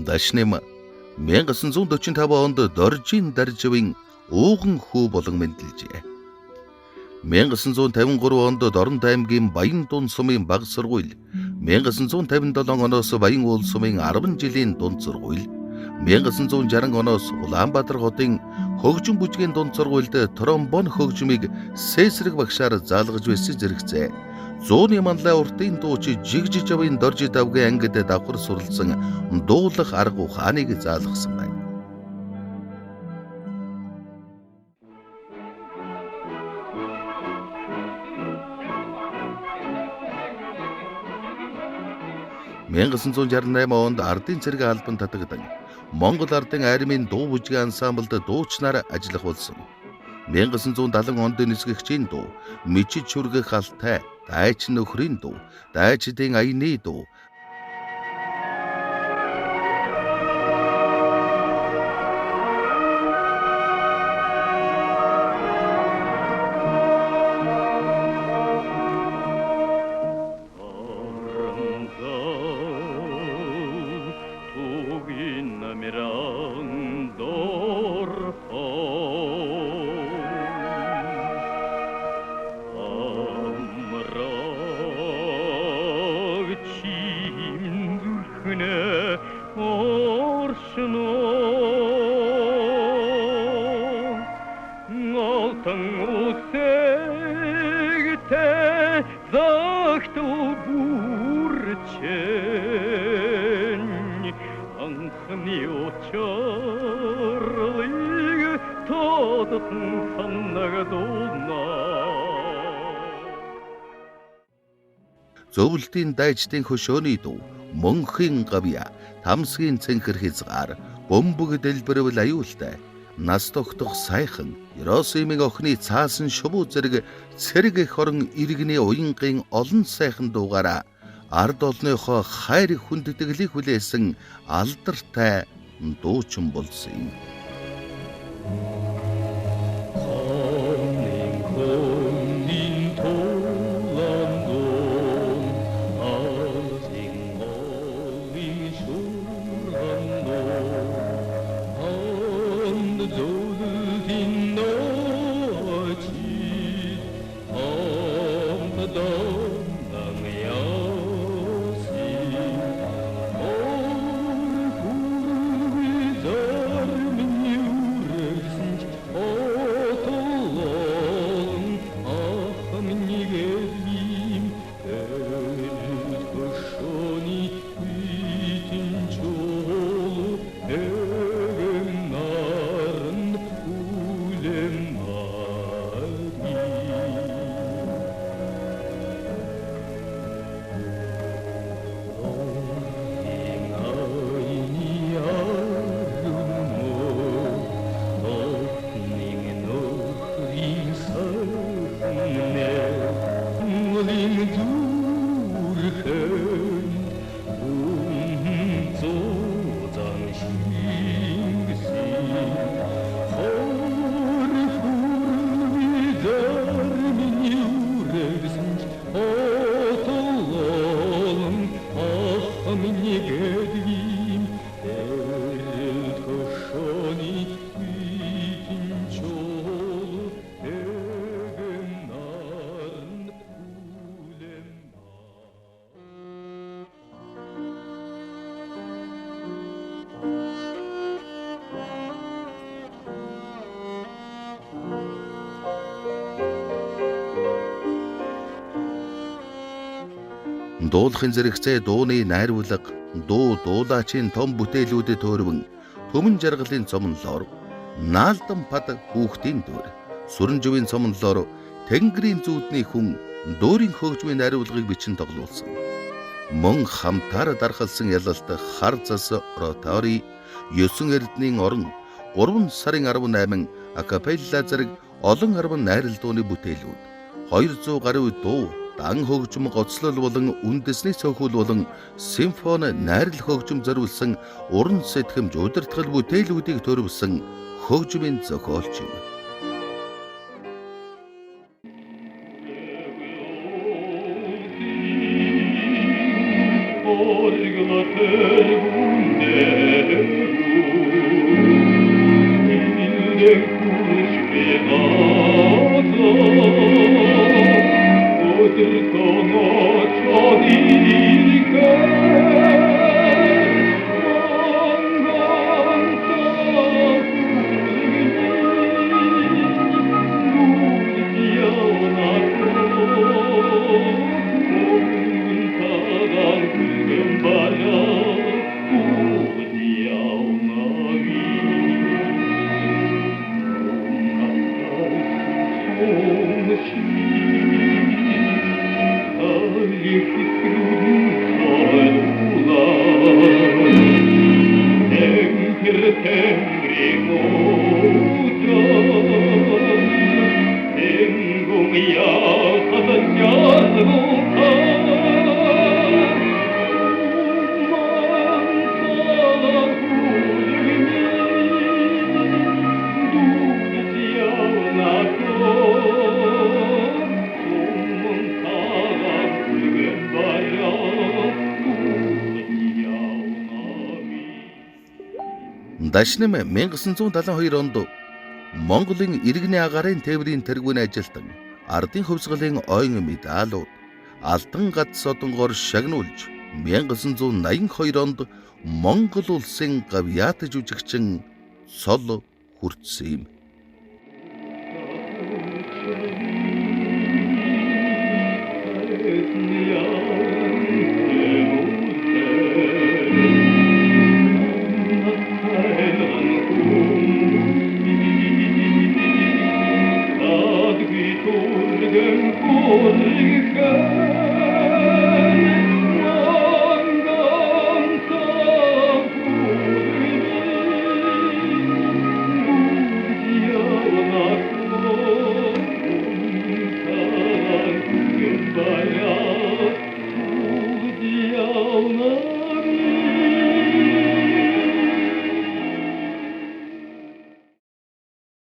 Дашнэм 1945 онд Доржийн Дарживын ууган хүү болон мэндэлжээ. 1953 онд Дорнод аймгийн Баян дунд сумын баг сургууль, 1957 оноос Баян уул сумын 10 жилийн дунд сургууль, 1960 оноос Улаанбаатар хотын хөгжим бүжгийн дунд сургуульд тромбон хөгжмийг сээсрэг багшаар заалгаж байсан зэрэгцээ. 100-ны манлай уртын дууч Жигжиж авын Доржи давгийн ангид давхар суралцсан дуулах арга ухааныг заалгасан байна. (1968 онд ардын цэрэг албан татагдан Монгол ардын армийн дуу бүжгийн ансамблд дуучнаар ажиллах болсон. 1970 онд нисгэгчийн дуу, Мичиж хүргэх алтай, Дайч нөхрийн дуу, Дайчдын аяны дуу, Зөвлөлтийн дайчдын хөшөөний дуу, Мөнхийн гавья, Тамсгийн цэнхэр хязгаар, Бөмбөг дэлбэрвэл аюултай, Нас тогтох сайхан, Еросимын охины цаасан шувуу зэрэг цэрэг эх орон иргэний уянгын олон сайхан дуугаараа ард олныхоо хайр хүндэтгэлийг хүлээсэн алдартай дуучин болсон юм. Дуулахын зэрэгцээ дууны найруулга, дуу дуулаачийн том бүтээлүүдэд төөрвөн Төмөн жаргалын цомнолоор Наалдан пад хүүхдийн дөр, Сүрэн живийн цомнолоор Тэнгэрийн зүүдний хүн дөөрийн хөгжмийн найруулгыг бичин тоглуулсан. Мөн хамтаар дархалсан ялалт хар зас оротори, 9 эрдэнийн орон, 3 сарын 18 акапелла зэрэг олон арван найрал дууны бүтээлүүд, 200 гаруй дуу, дан хөгжим гоцлол болон үндэсний цөөхөл болон симфони найрал хөгжим зориулсан уран сэтгэмж удирдгал бүтээлүүдийг төрөвсөн хөгжмийн зохиолч юм. Orgla per Дашнам 1972 онд Монголын иргэний агаарын тээврийн тэргүүний ажилтан ардын хувьсгалын ойн медалууд Алтан гад содонгоор шагнуулж 1982 онд Монгол улсын гавьяат жүжигчин Сол хүртсэн юм.